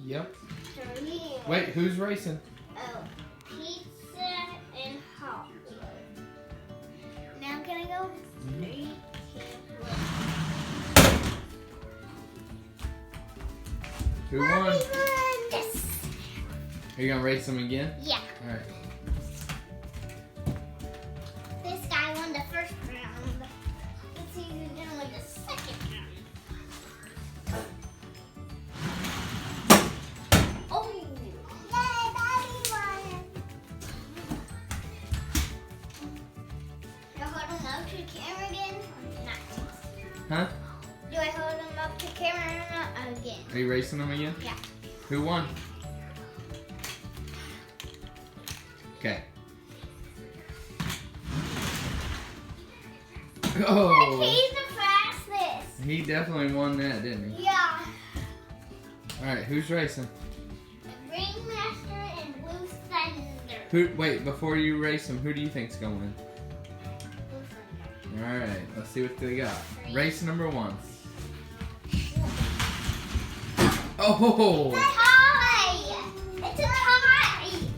Yep. 3. Wait, who's racing? Oh, pizza and hot wheels. Now can I go? 3, 2, 1. Who won? Yes. Are you gonna race them again? Yeah. All right. This guy won the first round. Let's see who's gonna win the second round. Oh! Yay, Daddy won! Do I hold him up to the camera again? Or not? Huh? Do I hold him up to camera or not again? Are you racing them again? Yeah. Who won? Okay. Oh, He's the fastest. he definitely won that, didn't he? Yeah. All right, who's racing? Ringmaster and Blue Thunder. Who? Wait, before you race them, who do you think's gonna win? Blue Thunder. All right, let's see what they got. Race number 1. Oh, It's a tie! It's a tie!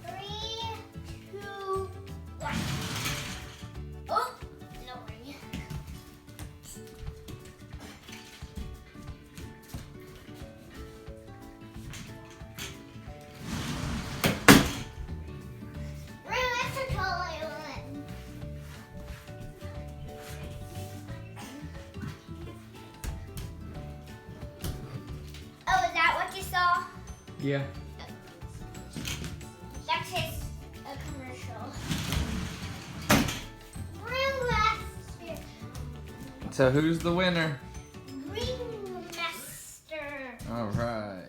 Three, two, one. Oh, no ring. Ringmaster totally won. Oh, is that what you saw? yeah. That's his commercial. Ringmaster. So who's the winner? Ringmaster. All right.